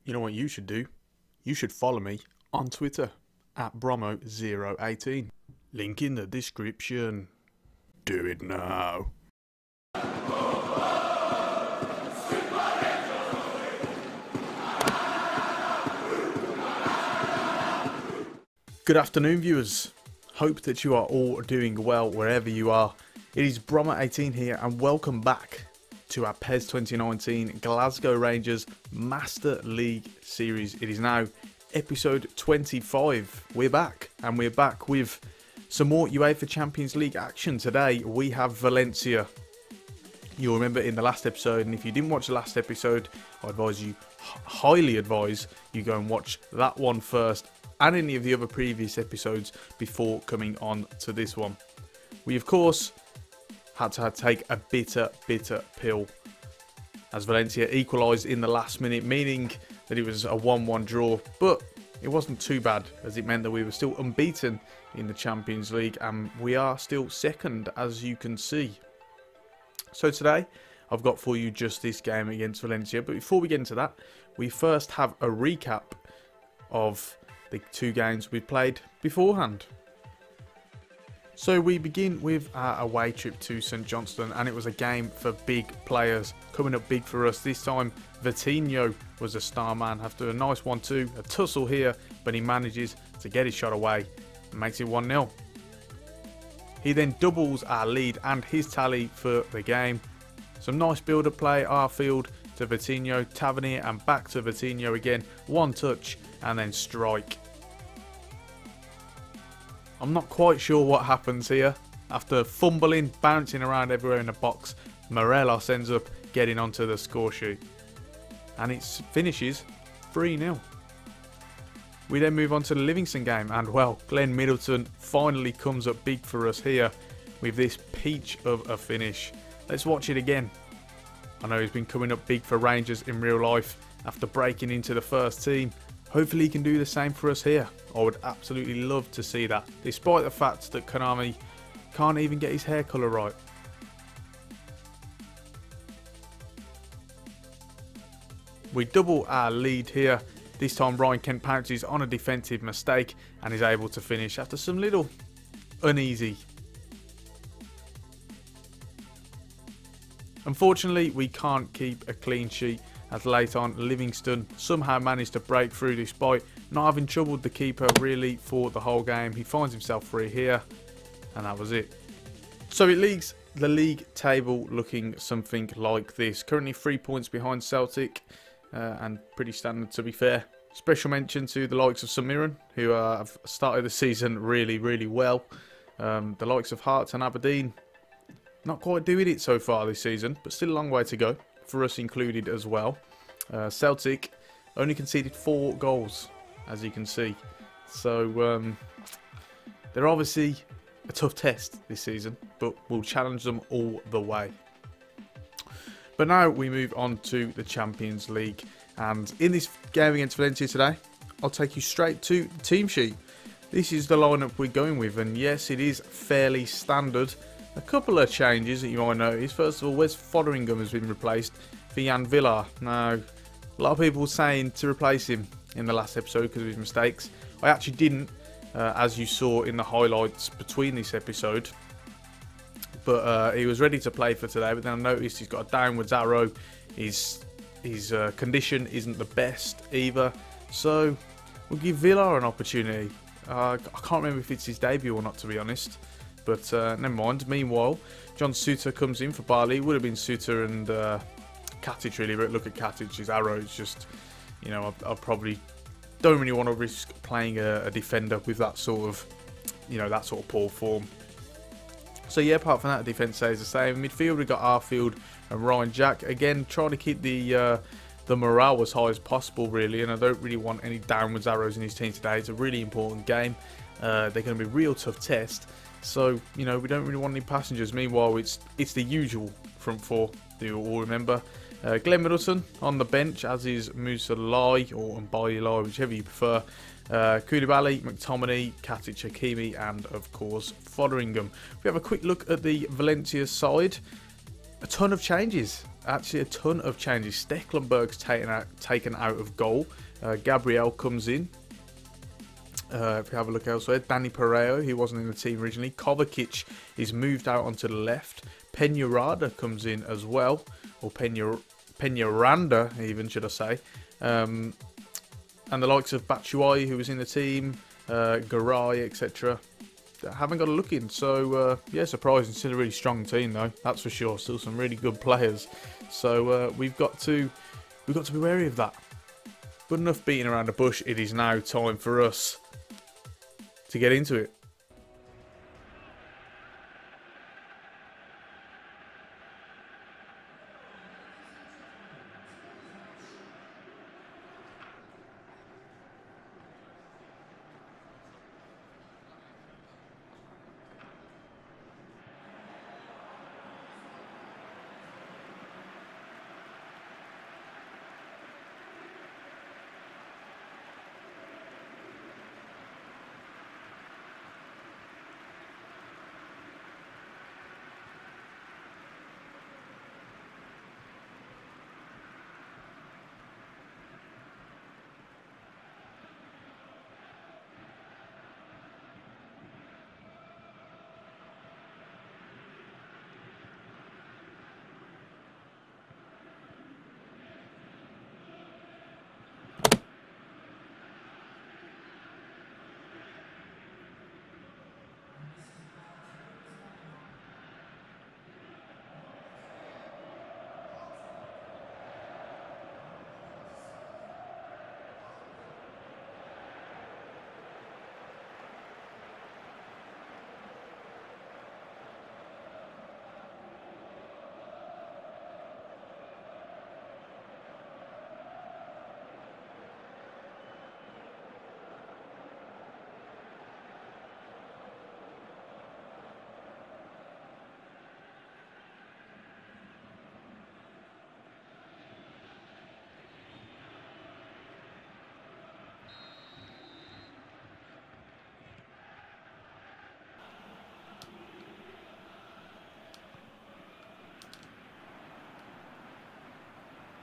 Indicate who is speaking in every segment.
Speaker 1: You know what you should do? You should follow me on Twitter at Bromo018. Link in the description. Do it now. Good afternoon, viewers. Hope that you are all doing well wherever you are. It is Bromo18 here, and welcome back to our PES 2019 Glasgow Rangers Master League series. It is now episode 25. We're back, and we're back with some more UEFA Champions League action. Today we have Valencia. You'll remember in the last episode, and if you didn't watch the last episode, I advise you, highly advise you go and watch that one first, and any of the other previous episodes before coming on to this one. We of course had to take a bitter pill as Valencia equalised in the last minute, meaning that it was a 1-1 draw, but it wasn't too bad, as it meant that we were still unbeaten in the Champions League, and we are still second, as you can see. So today I've got for you just this game against Valencia, but before we get into that, we first have a recap of the two games we played beforehand. So we begin with our away trip to St Johnstone, and it was a game for big players. Coming up big for us this time, Vitinho was a star man. After a nice 1-2, a tussle here, but he manages to get his shot away and makes it 1-0. He then doubles our lead and his tally for the game. Some nice build-up play, Arfield to Vitinho, Tavernier, and back to Vitinho again. One touch and then strike. I'm not quite sure what happens here. After fumbling, bouncing around everywhere in the box, Morelos ends up getting onto the score sheet. And it finishes 3-0. We then move on to the Livingston game, and well, Glenn Middleton finally comes up big for us here with this peach of a finish. Let's watch it again. I know he's been coming up big for Rangers in real life after breaking into the first team. Hopefully he can do the same for us here. I would absolutely love to see that, despite the fact that Konami can't even get his hair colour right. We double our lead here. This time Ryan Kent pounces on a defensive mistake and is able to finish after some little uneasy. Unfortunately, we can't keep a clean sheet, as late on Livingston somehow managed to break through despite not having troubled the keeper really for the whole game. He finds himself free here, and that was it. So it leaves the league table looking something like this. Currently 3 points behind Celtic, and pretty standard to be fair. Special mention to the likes of St Mirren, who have started the season really well. The likes of Hearts and Aberdeen, not quite doing it so far this season, but still a long way to go, for us included as well. Celtic only conceded 4 goals, as you can see. So they're obviously a tough test this season, but we'll challenge them all the way. But now we move on to the Champions League. And in this game against Valencia today, I'll take you straight to the team sheet. This is the lineup we're going with, and yes, it is fairly standard. A couple of changes that you might notice. First of all, Wes Fotheringham has been replaced for Jan Villar. Now, a lot of people were saying to replace him in the last episode because of his mistakes. I actually didn't, as you saw in the highlights between this episode. But he was ready to play for today, but then I noticed he's got a downwards arrow. His condition isn't the best either. So, we'll give Villar an opportunity. I can't remember if it's his debut or not, to be honest. But never mind. Meanwhile, John Suter comes in for Barley. It would have been Suter and Katic really, but look at Katic, his arrow is just, you know, I probably don't really want to risk playing a defender with that sort of, you know, that sort of poor form. So yeah, apart from that, the defence stays the same. Midfield, we've got Arfield and Ryan Jack. Again, trying to keep the morale as high as possible, really, and I don't really want any downwards arrows in his team today. It's a really important game. They're going to be a real tough test. So, you know, we don't really want any passengers. Meanwhile, it's the usual front four, do you all remember. Glenn Middleton on the bench, as is Musa Lai, or Mbaye Lai, whichever you prefer. Koulibaly, McTominay, Katic, Hakimi, and of course Fotheringham. We have a quick look at the Valencia side. A ton of changes, actually a ton of changes. Stecklenburg's taken out of goal. Gabriel comes in. If you have a look elsewhere, Danny Pereiro, he wasn't in the team originally. Kovacic is moved out onto the left. Peñaranda comes in as well, or Peñaranda even, should I say. And the likes of Batshuayi, who was in the team, Garay, etc. haven't got a look in. So, yeah, surprising. Still a really strong team, though. That's for sure. Still some really good players. So, we've got to be wary of that. Good enough beating around the bush. It is now time for us to get into it.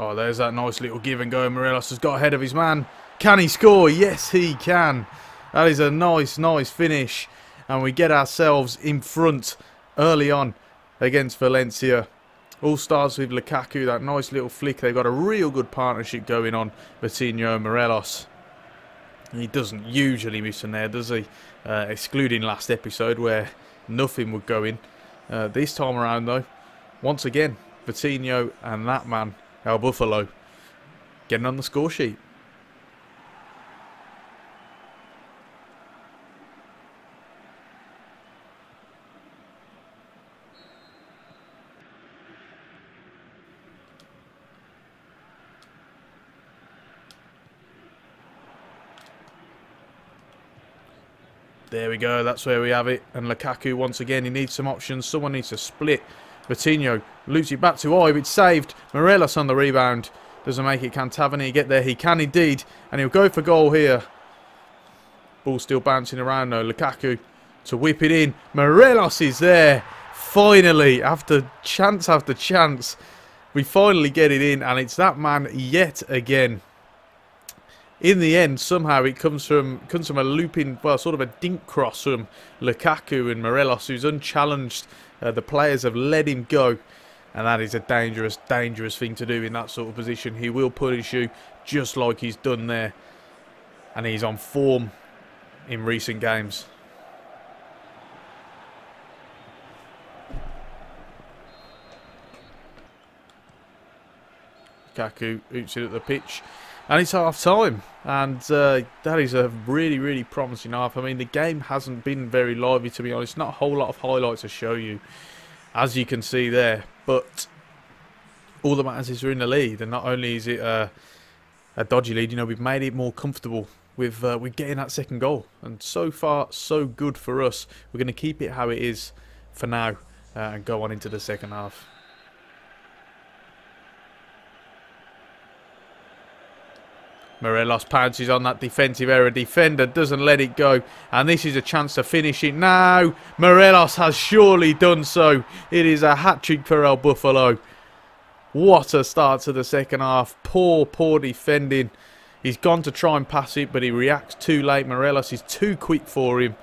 Speaker 1: Oh, there's that nice little give and go. Morelos has got ahead of his man. Can he score? Yes, he can. That is a nice, nice finish. And we get ourselves in front early on against Valencia. All starts with Lukaku, that nice little flick. They've got a real good partnership going on, Vitinho and Morelos. He doesn't usually miss in there, does he? Excluding last episode where nothing would go in. This time around, though, once again, Vitinho and that man, El Buffalo, getting on the score sheet. There we go, that's where we have it. And Lukaku, once again, he needs some options. Someone needs to split. Vitinho loops it back to Ibe. It's saved. Morelos on the rebound. Doesn't make it. Can Tavernier get there? He can indeed. And he'll go for goal here. Ball still bouncing around though. Lukaku to whip it in. Morelos is there. Finally, after chance, we finally get it in. And it's that man yet again. In the end, somehow it comes from a looping, well, sort of a dink cross from Lukaku and Morelos, who's unchallenged. The players have let him go, and that is a dangerous, dangerous thing to do in that sort of position. He will punish you just like he's done there, and he's on form in recent games. Lukaku oops it at the pitch. And it's half time, and that is a really, really promising half. I mean, the game hasn't been very lively, to be honest. Not a whole lot of highlights to show you, as you can see there. But all that matters is we're in the lead, and not only is it a dodgy lead, you know, we've made it more comfortable with getting that second goal. And so far, so good for us. We're going to keep it how it is for now and go on into the second half. Morelos pounces on that defensive error. Defender doesn't let it go. And this is a chance to finish it now. Morelos has surely done so. It is a hat-trick for El Buffalo. What a start to the second half. Poor defending. He's gone to try and pass it, but he reacts too late. Morelos is too quick for him.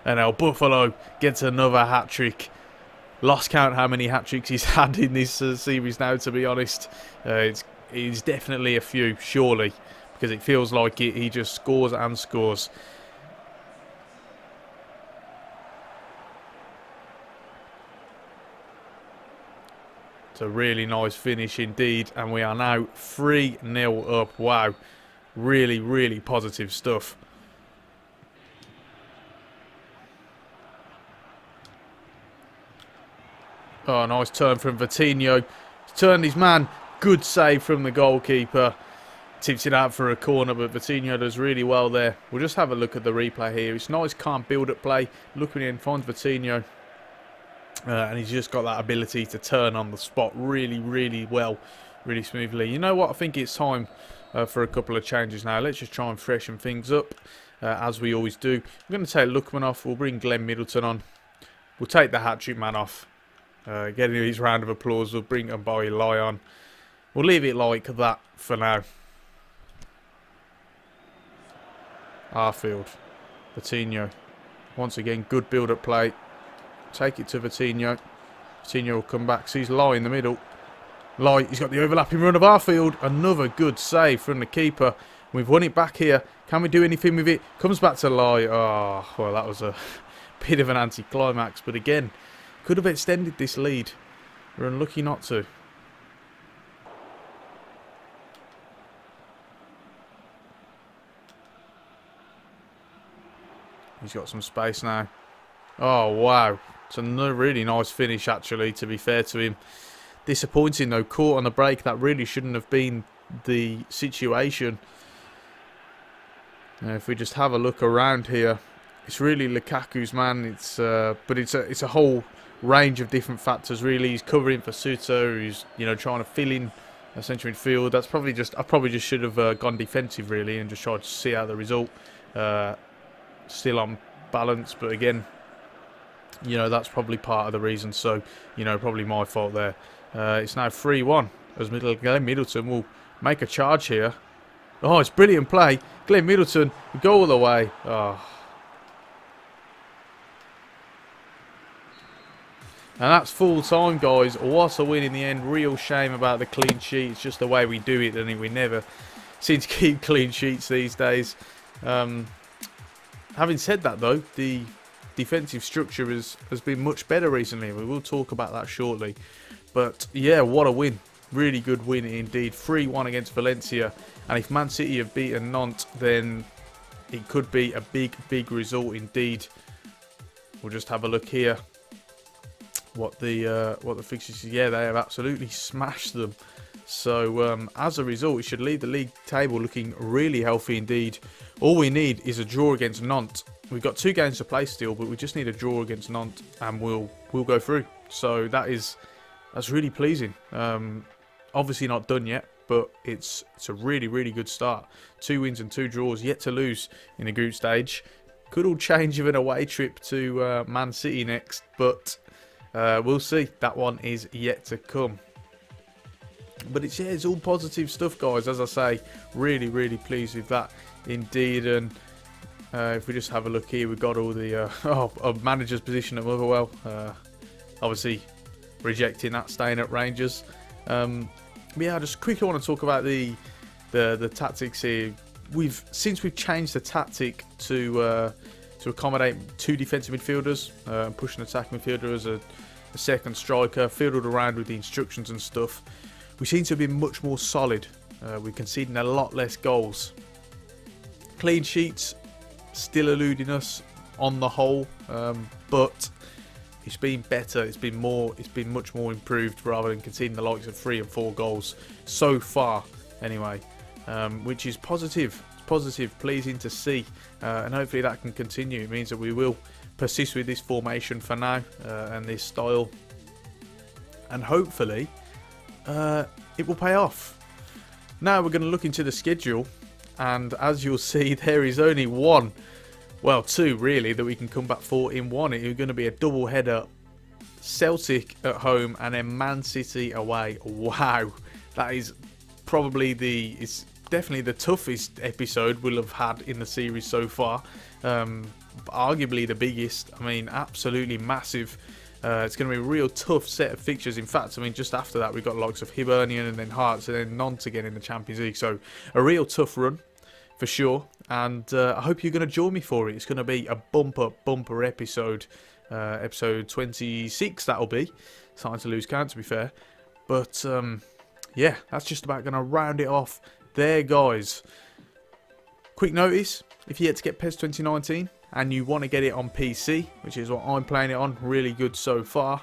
Speaker 1: And El Buffalo gets another hat-trick. Lost count how many hat-tricks he's had in this series now, to be honest. It's definitely a few, surely. Because it feels like he just scores and scores. It's a really nice finish indeed. And we are now 3-0 up. Wow. Really positive stuff. Oh, nice turn from Vitinho. He's turned his man. Good save from the goalkeeper. Tips it out for a corner, but Vitinho does really well there. We'll just have a look at the replay here. It's nice, calm build-up play. Looking in, finds Vitinho. And he's just got that ability to turn on the spot really well. Really smoothly. You know what? I think it's time for a couple of changes now. Let's just try and freshen things up, as we always do. I'm going to take Lookman off. We'll bring Glenn Middleton on. We'll take the hat-trick man off. Get his round of applause. We'll bring Mboy Lai on. We'll leave it like that for now. Arfield. Vitinho. Once again, good build-up play. Take it to Vitinho. Vitinho will come back. Sees Lai in the middle. Lai, he's got the overlapping run of Arfield. Another good save from the keeper. We've won it back here. Can we do anything with it? Comes back to Lai. Oh, well, that was a bit of an anti-climax. But again, could have extended this lead. We're unlucky not to. He's got some space now. Oh, wow. It's another really nice finish, actually, to be fair to him. Disappointing, though. Caught on the break. That really shouldn't have been the situation. If we just have a look around here, it's really Lukaku's man. But it's a whole range of different factors, really. He's covering for Suter. He's, trying to fill in a central midfield. That's probably just... I probably just should have gone defensive, really, and just tried to see out the result. Still on balance, but again, that's probably part of the reason. So, probably my fault there. It's now 3-1 as Glenn Middleton will make a charge here. Oh, it's brilliant play. Glenn Middleton, go all the way. Oh. And that's full time, guys. What a win in the end. Real shame about the clean sheet. It's just the way we do it, and we never seem to keep clean sheets these days. Having said that, though, the defensive structure has been much better recently. We will talk about that shortly. But, yeah, what a win. Really good win indeed. 3-1 against Valencia. And if Man City have beaten Nantes, then it could be a big result indeed. We'll just have a look here. What the fixtures... Yeah, they have absolutely smashed them. So, as a result, we should lead the league table looking really healthy indeed. All we need is a draw against Nantes. We've got 2 games to play still, but we just need a draw against Nantes, and we'll go through. So that's really pleasing. Obviously not done yet, but it's a really good start. 2 wins and 2 draws, yet to lose in the group stage. Could all change with an away trip to Man City next, but we'll see. That one is yet to come. But it's all positive stuff, guys. As I say, really pleased with that indeed. And if we just have a look here, we've got all the manager's position at Motherwell. Obviously rejecting that, staying at Rangers. Yeah, I just quickly want to talk about the tactics here. Since we've changed the tactic to accommodate 2 defensive midfielders, push an attacking midfielder as a second striker, fiddled around with the instructions and stuff. We seem to be much more solid. We're conceding a lot less goals. Clean sheets still eluding us on the whole, but it's been better. It's been much more improved rather than conceding the likes of 3 and 4 goals so far. Anyway, which is positive. It's positive, pleasing to see, and hopefully that can continue. It means that we will persist with this formation for now and this style, and hopefully it will pay off. Now we're going to look into the schedule, and as you'll see, there is only 2 really that we can come back for in one. It's going to be a double header Celtic at home, and then Man City away. Wow, that is probably it's definitely the toughest episode we'll have had in the series so far. Arguably the biggest. I mean, absolutely massive. It's going to be a real tough set of fixtures. In fact, I mean, just after that, we've got the likes of Hibernian and then Hearts and then Nantes again in the Champions League. So a real tough run for sure. And I hope you're going to join me for it. It's going to be a bumper episode. Episode 26, that'll be. Starting to lose count, to be fair. But yeah, that's just about going to round it off there, guys. Quick notice, if you yet to get PES 2019 and you want to get it on PC, which is what I'm playing it on, really good so far,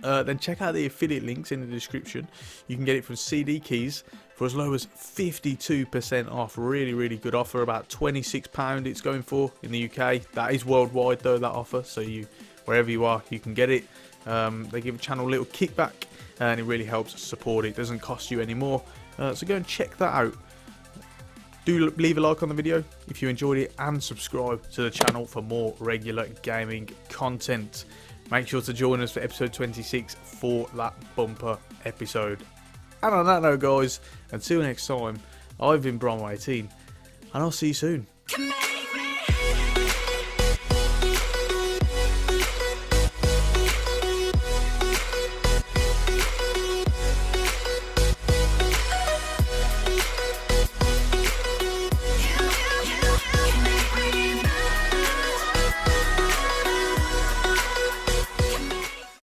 Speaker 1: then check out the affiliate links in the description. You can get it from CD Keys for as low as 52% off. Really good offer. About £26 it's going for in the UK. That is worldwide though, that offer, so wherever you are, you can get it. They give the channel a little kickback and it really helps support it. It doesn't cost you any more, so go and check that out. Do leave a like on the video if you enjoyed it, and subscribe to the channel for more regular gaming content. Make sure to join us for episode 26 for that bumper episode. And on that note, guys, until next time, I've been Bronway18, and I'll see you soon.